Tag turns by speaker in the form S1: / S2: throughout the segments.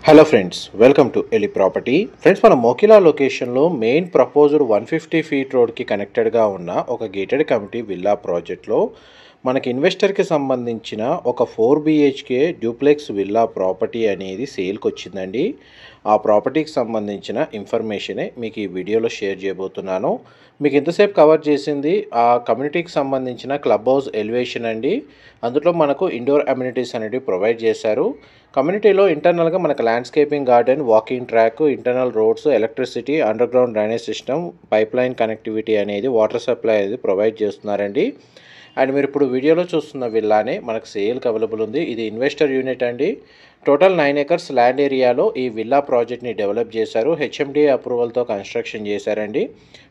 S1: Hello friends, welcome to ఎలి property. Friends, మన మోకిలా లొకేషన్లో మెయిన్ ప్రపోజ్డ్ 150 ఫీట్ రోడ్కి కనెక్టెడ్గా ఉన్న ఒక గేటెడ్ కమ్యూనిటీ విల్లా ప్రాజెక్ట్లో మనకి ఇన్వెస్టర్కి సంబంధించిన ఒక 4 BHK డ్యూప్లెక్స్ విల్లా ప్రాపర్టీ అనేది సేల్కి వచ్చిందండి. ఆ ప్రాపర్టీకి సంబంధించిన ఇన్ఫర్మేషనే మీకు ఈ వీడియోలో షేర్ చేయబోతున్నాను. మీకు ఇంతసేపు కవర్ చేసింది ఆ కమ్యూనిటీకి సంబంధించిన క్లబ్ హౌస్ ఎలివేషన్ అండి. అందులో మనకు ఇండోర్ అమ్యూనిటీస్ అనేవి ప్రొవైడ్ చేశారు. కమ్యూనిటీలో ఇంటర్నల్గా మనకు landscaping garden, walking track, internal roads, electricity, under ground drainage system, pipe line connectivity అనేది, వాటర్ సప్లై అనేది ప్రొవైడ్ చేస్తున్నారండి. అండ్ మీరు ఇప్పుడు వీడియోలో చూస్తున్న విల్లానే మనకు సేల్కి అవైలబుల్ ఉంది. ఇది ఇన్వెస్టర్ యూనిట్ అండి. టోటల్ 9 acres ల్యాండ్ ఏరియాలో ఈ విల్లా ప్రాజెక్ట్ని డెవలప్ చేశారు. HMDA అప్రూవల్తో కన్స్ట్రక్షన్ చేశారండి.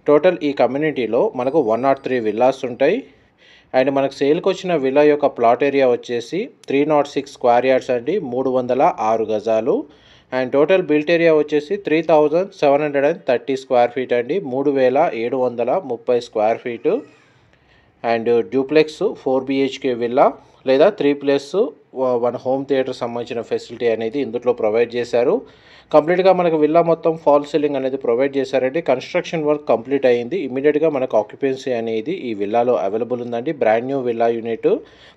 S1: టోటల్ ఈ కమ్యూనిటీలో మనకు 103 విల్లాస్ ఉంటాయి. అండ్ మనకు సేల్కి వచ్చిన విల్లా యొక్క ప్లాట్ ఏరియా వచ్చేసి 306 స్క్వేర్ యార్డ్స్ అండి, 306 గజాలు. అండ్ టోటల్ బిల్ట్ ఏరియా వచ్చేసి 3730 స్క్వేర్ ఫీట్ అండి, 3730 square feet. And duplex 4 BHK villa లేదా 3+1 హోమ్ థియేటర్ సంబంధించిన ఫెసిలిటీ అనేది ఇందులో ప్రొవైడ్ చేశారు. కంప్లీట్గా మనకు విల్లా మొత్తం ఫాల్ సీలింగ్ అనేది ప్రొవైడ్ చేశారండి. కన్స్ట్రక్షన్ వర్క్ కంప్లీట్ అయ్యింది. ఇమీడియట్గా మనకు ఆక్యుపెన్సీ అనేది ఈ విల్లాలో అవైలబుల్ ఉందండి. Brand new villa unit.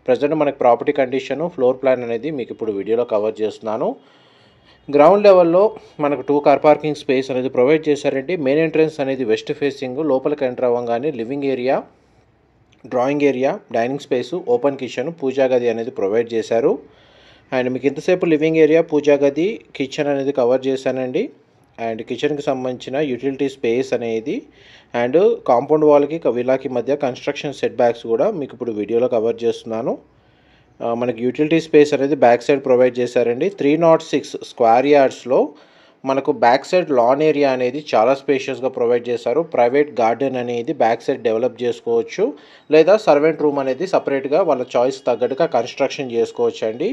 S1: Present మనకు ప్రాపర్టీ కండిషన్, ఫ్లోర్ ప్లాన్ అనేది మీకు ఇప్పుడు వీడియోలో కవర్ చేస్తున్నాను. గ్రౌండ్ లెవెల్లో మనకు 2 కార్ పార్కింగ్ స్పేస్ అనేది ప్రొవైడ్ చేశారండి. మెయిన్ ఎంట్రన్స్ అనేది వెస్ట్ ఫేసింగ్. లోపలికి ఎంటర్ అవ్వగానే living area, drawing area, dining space, open kitchen, పూజా గది అనేది ప్రొవైడ్ చేశారు. అండ్ మీకు ఇంతసేపు లివింగ్ ఏరియా, పూజా గది, కిచెన్ అనేది కవర్ చేశానండి. అండ్ కిచెన్కి సంబంధించిన యూటిలిటీ స్పేస్ అనేది అండ్ కాంపౌండ్ వాల్కి విల్లాకి మధ్య కన్స్ట్రక్షన్ సెట్ బ్యాక్స్ కూడా మీకు ఇప్పుడు వీడియోలో కవర్ చేస్తున్నాను. మనకి యూటిలిటీ స్పేస్ అనేది బ్యాక్ సైడ్ ప్రొవైడ్ చేశారండి. 306 స్క్వేర్ యార్డ్స్లో మనకు బ్యాక్ సైడ్ లాన్ ఏరియా అనేది చాలా స్పేషియస్గా ప్రొవైడ్ చేశారు. ప్రైవేట్ గార్డెన్ అనేది బ్యాక్ సైడ్ డెవలప్ చేసుకోవచ్చు, లేదా సర్వెంట్ రూమ్ అనేది సపరేట్గా వాళ్ళ చాయిస్ తగ్గట్టుగా కన్స్ట్రక్షన్ చేసుకోవచ్చు అండి.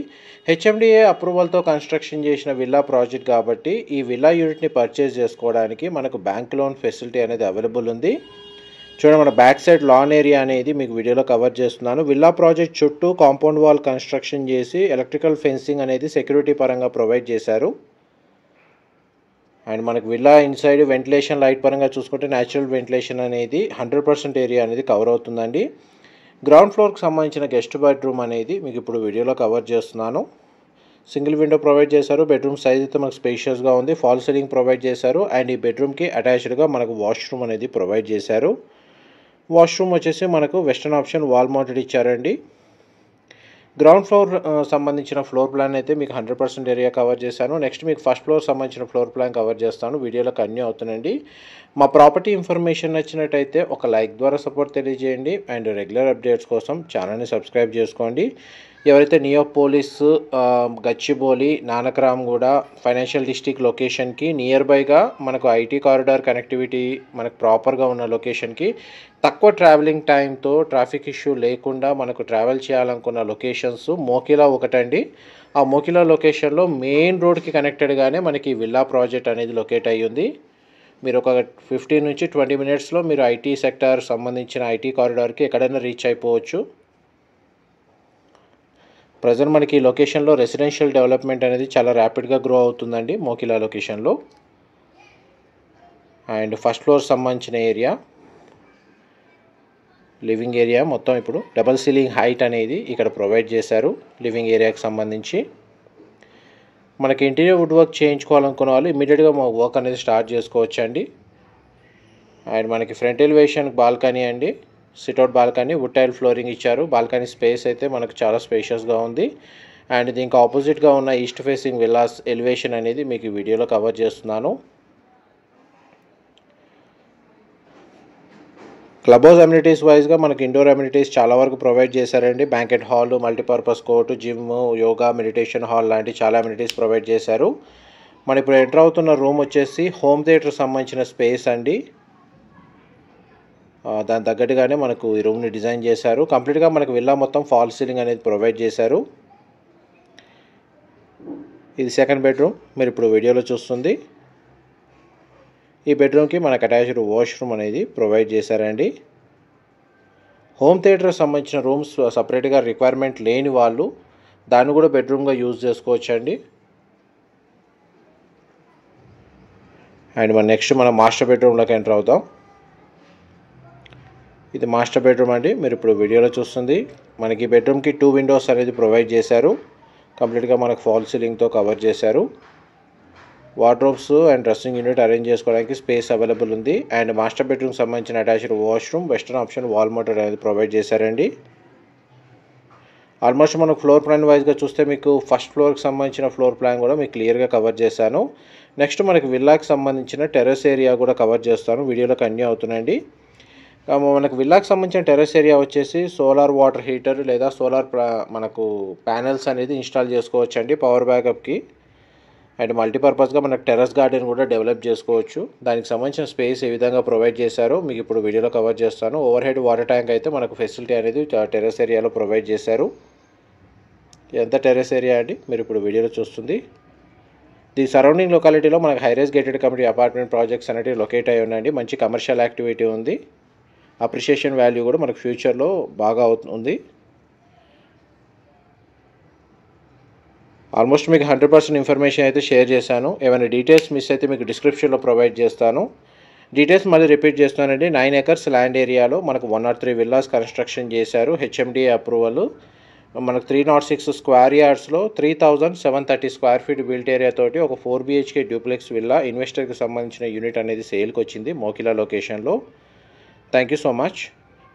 S1: HMDA అప్రూవల్తో కన్స్ట్రక్షన్ చేసిన విల్లా ప్రాజెక్ట్ కాబట్టి ఈ విల్లా యూనిట్ని పర్చేస్ చేసుకోవడానికి మనకు బ్యాంక్ లోన్ ఫెసిలిటీ అనేది అవైలబుల్ ఉంది. చూడండి, మన బ్యాక్ సైడ్ లాన్ ఏరియా అనేది మీకు వీడియోలో కవర్ చేస్తున్నాను. విల్లా ప్రాజెక్ట్ చుట్టూ కాంపౌండ్ వాల్ కన్స్ట్రక్షన్ చేసి ఎలక్ట్రికల్ ఫెన్సింగ్ అనేది సెక్యూరిటీ పరంగా ప్రొవైడ్ చేశారు. అండ్ మనకు విల్లా ఇన్సైడ్ వెంటిలేషన్ లైట్ పరంగా చూసుకుంటే న్యాచురల్ వెంటిలేషన్ అనేది 100% ఏరియా అనేది కవర్ అవుతుందండి. గ్రౌండ్ ఫ్లోర్కి సంబంధించిన గెస్ట్ బెడ్రూమ్ అనేది మీకు ఇప్పుడు వీడియోలో కవర్ చేస్తున్నాను. సింగిల్ విండో ప్రొవైడ్ చేశారు. బెడ్రూమ్ సైజ్ అయితే మనకు స్పేషియస్గా ఉంది. ఫాల్ సీలింగ్ ప్రొవైడ్ చేశారు. అండ్ ఈ బెడ్రూమ్కి అటాచ్డ్గా మనకు వాష్రూమ్ అనేది ప్రొవైడ్ చేశారు. వాష్రూమ్ వచ్చేసి మనకు వెస్టర్న్ ఆప్షన్ వాల్ మౌంటెడ్ ఇచ్చారండి. గ్రౌండ్ ఫ్లోర్ సంబంధించిన ఫ్లోర్ ప్లాన్ అయితే మీకు 100% ఏరియా కవర్ చేశాను. నెక్స్ట్ మీకు ఫస్ట్ ఫ్లోర్ సంబంధించిన ఫ్లోర్ ప్లాన్ కవర్ చేస్తాను. వీడియోలో కంటిన్యూ అవుతుందండి. మా ప్రాపర్టీ ఇన్ఫర్మేషన్ నచ్చినట్టయితే ఒక లైక్ ద్వారా సపోర్ట్ తెలియజేయండి. అండ్ రెగ్యులర్ అప్డేట్స్ కోసం ఛానల్ని సబ్స్క్రైబ్ చేసుకోండి. ఎవరైతే Neopolis, Gachibowli, Nanakramguda financial district లొకేషన్కి నియర్ బైగా మనకు ఐటీ కారిడార్ కనెక్టివిటీ మనకు ప్రాపర్గా ఉన్న లొకేషన్కి తక్కువ ట్రావెలింగ్ టైంతో ట్రాఫిక్ ఇష్యూ లేకుండా మనకు ట్రావెల్ చేయాలనుకున్న లొకేషన్స్ మోకిలా ఒకటండి. ఆ మోకిలా లొకేషన్లో మెయిన్ రోడ్కి కనెక్టెడ్గానే మనకి విల్లా ప్రాజెక్ట్ అనేది లొకేట్ అయ్యి ఉంది. మీరు ఒక 15 నుంచి 20 మినిట్స్లో మీరు ఐటీ సెక్టార్ సంబంధించిన ఐటీ కారిడార్కి ఎక్కడైనా రీచ్ అయిపోవచ్చు. ప్రజెంట్ మనకి ఈ లొకేషన్లో రెసిడెన్షియల్ డెవలప్మెంట్ అనేది చాలా ర్యాపిడ్గా గ్రో అవుతుందండి మోకిలా లొకేషన్లో. అండ్ ఫస్ట్ ఫ్లోర్ సంబంధించిన ఏరియా, లివింగ్ ఏరియా మొత్తం ఇప్పుడు డబల్ సీలింగ్ హైట్ అనేది ఇక్కడ ప్రొవైడ్ చేశారు. లివింగ్ ఏరియాకి సంబంధించి మనకి ఇంటీరియర్ వుడ్ వర్క్ చేయించుకోవాలనుకున్న వాళ్ళు ఇమీడియట్గా మా వర్క్ అనేది స్టార్ట్ చేసుకోవచ్చు అండి. అండ్ మనకి ఫ్రంట్ ఎలివేషన్ బాల్కనీ అండి, sit out balcony, wood tile flooring ఇచ్చారు. బాల్కనీ స్పేస్ అయితే మనకు చాలా స్పేషియస్గా ఉంది. అండ్ దీనికి ఆపోజిట్గా ఉన్న ఈస్ట్ ఫేసింగ్ విల్లాస్ ఎలివేషన్ అనేది మీకు ఈ వీడియోలో కవర్ చేస్తున్నాను. క్లబ్ హౌస్ అమ్యూనిటీస్ వైజ్గా మనకి ఇండోర్ అమ్యూనిటీస్ చాలా వరకు ప్రొవైడ్ చేశారండి. Banquet hall, multipurpose court, gym, yoga, meditation hall లాంటి చాలా అమ్యూనిటీస్ ప్రొవైడ్ చేశారు. మనం ఇప్పుడు ఎంటర్ అవుతున్న రూమ్ వచ్చేసి హోమ్ థియేటర్ సంబంధించిన స్పేస్ అండి. దాని తగ్గట్టుగానే మనకు ఈ రూమ్ని డిజైన్ చేశారు. కంప్లీట్గా మనకు విల్లా మొత్తం ఫాల్ సీలింగ్ అనేది ప్రొవైడ్ చేశారు. ఇది సెకండ్ బెడ్రూమ్ మీరు ఇప్పుడు వీడియోలో చూస్తుంది. ఈ బెడ్రూమ్కి మనకు అటాచ్డ్ వాష్రూమ్ అనేది ప్రొవైడ్ చేశారండి. హోమ్ థియేటర్ సంబంధించిన రూమ్స్ సపరేట్గా రిక్వైర్మెంట్ లేని వాళ్ళు దాన్ని కూడా బెడ్రూమ్గా యూజ్ చేసుకోవచ్చు అండి. అండ్ నెక్స్ట్ మనం మాస్టర్ బెడ్రూమ్లోకి ఎంటర్ అవుతాం. ఇది మాస్టర్ బెడ్రూమ్ అండి. మీరు ఇప్పుడు వీడియోలో చూస్తుంది. మనకి బెడ్రూమ్కి 2 విండోస్ అనేది ప్రొవైడ్ చేశారు. కంప్లీట్గా మనకు ఫాల్ సీలింగ్తో కవర్ చేశారు. Wardrobes and dressing unit arrange చేసుకోవడానికి స్పేస్ అవైలబుల్ ఉంది. అండ్ మాస్టర్ బెడ్రూమ్కి సంబంధించిన attached washroom, western option wall motor అనేది ప్రొవైడ్ చేశారండి. ఆల్మోస్ట్ మనకు ఫ్లోర్ ప్లాన్ వైజ్గా చూస్తే మీకు ఫస్ట్ ఫ్లోర్కి సంబంధించిన ఫ్లోర్ ప్లాన్ కూడా మీకు క్లియర్గా కవర్ చేశాను. నెక్స్ట్ మనకి విల్లాకి సంబంధించిన టెర్రస్ ఏరియా కూడా కవర్ చేస్తాను. వీడియోలో కంటిన్యూ అవుతున్నాయండి. మనకు విల్లాకి సంబంధించిన టెర్రస్ ఏరియా వచ్చేసి సోలార్ వాటర్ హీటర్ లేదా సోలార్ మనకు ప్యానెల్స్ అనేది ఇన్స్టాల్ చేసుకోవచ్చు అండి పవర్ బ్యాకప్కి. అండ్ మల్టీపర్పస్గా మనకు టెర్రస్ గార్డెన్ కూడా డెవలప్ చేసుకోవచ్చు. దానికి సంబంధించిన స్పేస్ ఏ విధంగా ప్రొవైడ్ చేశారో మీకు ఇప్పుడు వీడియోలో కవర్ చేస్తాను. ఓవర్ హెడ్ వాటర్ ట్యాంక్ అయితే మనకు ఫెసిలిటీ అనేది టెర్రస్ ఏరియాలో ప్రొవైడ్ చేశారు. ఎంత టెర్రస్ ఏరియా అండి మీరు ఇప్పుడు వీడియోలో చూస్తుంది. దీని సరౌండింగ్ లొకాలిటీలో మనకు high-rise gated community apartment projects అనేవి లొకేట్ అయి ఉన్నాయండి. మంచి కమర్షియల్ యాక్టివిటీ ఉంది. అప్రిషియేషన్ వాల్యూ కూడా మనకు ఫ్యూచర్లో బాగా ఉంది. ఆల్మోస్ట్ మీకు 100% ఇన్ఫర్మేషన్ అయితే షేర్ చేశాను. ఏమైనా డీటెయిల్స్ మిస్ అయితే మీకు డిస్క్రిప్షన్లో ప్రొవైడ్ చేస్తాను. డీటెయిల్స్ మళ్ళీ రిపీట్ చేస్తానండి. 9 acres ల్యాండ్ ఏరియాలో మనకు 103 విల్లాస్ కన్స్ట్రక్షన్ చేశారు. HMDA approval. మనకు 306 స్క్వేర్ యార్డ్స్లో 3730 స్క్వేర్ ఫీట్ బిల్ట్ ఏరియా తోటి ఒక 4 BHK డ్యూప్లెక్స్ విల్లా ఇన్వెస్టర్కి సంబంధించిన యూనిట్ అనేది సేల్కి వచ్చింది మోకిలా లొకేషన్లో. Thank you so much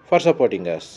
S1: for supporting us.